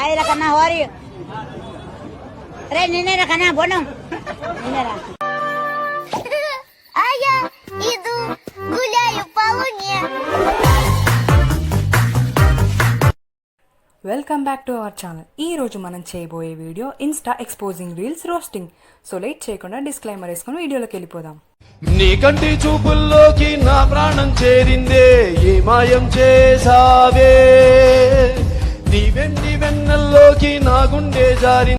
Ay, la cana, how are you? Re, nene, la cana, bueno. Nene, la. А я иду, гуляю по луне. Welcome back to our channel. ఈ రోజు మనం చేయబోయే video insta exposing reels roasting. So late చేయకుండా disclaimer వేసుకొని వీడియోలోకి వెళ్ళిపోదాం. నీ కంటి చూపుల్లోకి నా ప్రాణం చేరిందే, ఏ మాయం చేసావే, నీ వెండి వెన్నెల్లోకి నా గుండె జారి.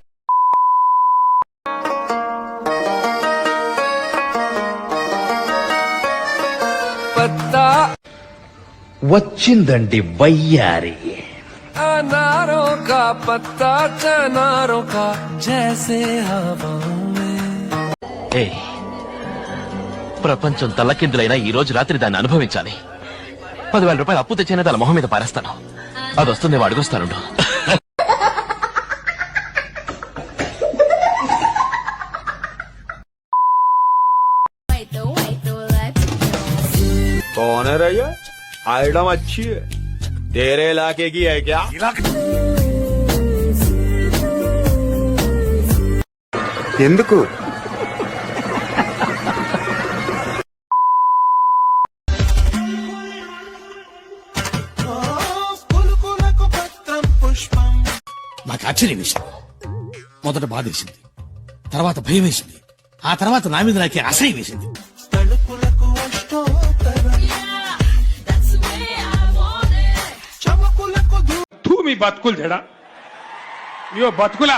వచ్చిందండి వయ్యారి. अनारों का पत्ता चनारों का जैसे हवाओं में. ప్రపంచం తల్లకిందులైనా ఈ రోజు రాత్రి దాన్ని అనుభవించాలి. 10,000 రూపాయలు అప్పు తెచ్చిన తన మొహం మీద పారేస్తాను. అది వస్తుందేమో అడుగుస్తానుండు. कौन है रैया? आइटम अच्छी है, तेरे इलाके की है क्या? ఎందుకు నాకు ఆశ్చర్యం వేసింది. మొదట బాధ వేసింది, తర్వాత భయం వేసింది, ఆ తర్వాత నా మీద నాకే అసహ్యం వేసింది. మీ బతుకులు తేడా ఇయో బతుకులా.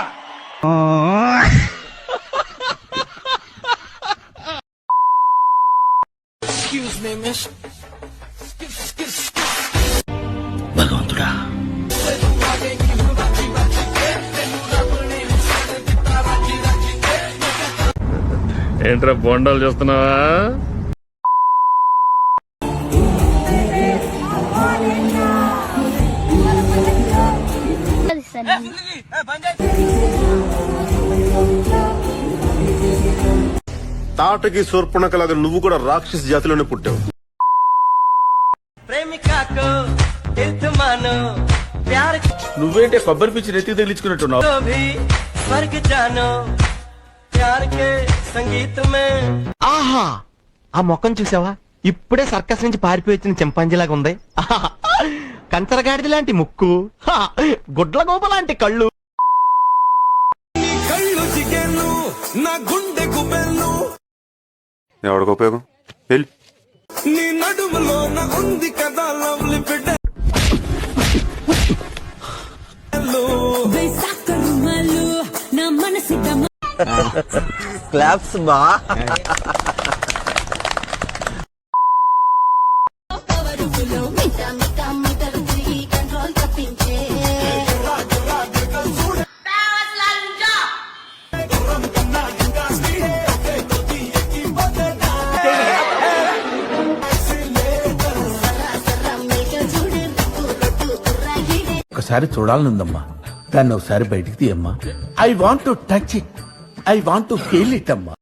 భగవంతుడా, ఏంట్రా బొండాలు చూస్తున్నావా? తాటకి శూర్పణఖలాగా నువ్వు కూడా రాక్షస జాతిలోనే పుట్టావు. నువ్వేంటే కొబ్బరి పిచ్చి నెత్తి తగిలించుకున్నట్టున్నావు. ఆహా, ఆ మొక్కను చూసావా? ఇప్పుడే సర్కస్ నుంచి పారిపోయి వచ్చిన చింపాంజీలాగా ఉంది. కంచరగాడిది లాంటి ముక్కు, గుడ్ల గోప లాంటి కళ్ళు. నా గుండెకు బెల్లు, ఎవరికి ఉపయోగం? వెళ్ళి నీ నడుములో నా ఉంది కదా లవ్లీ బిడ్డ. క్లాప్స్ బా. ఒకసారి చూడాలనుందమ్మా, దాన్ని ఒకసారి బయటికి తీయమ్మా. I want to touch it, I want to feel it అమ్మా.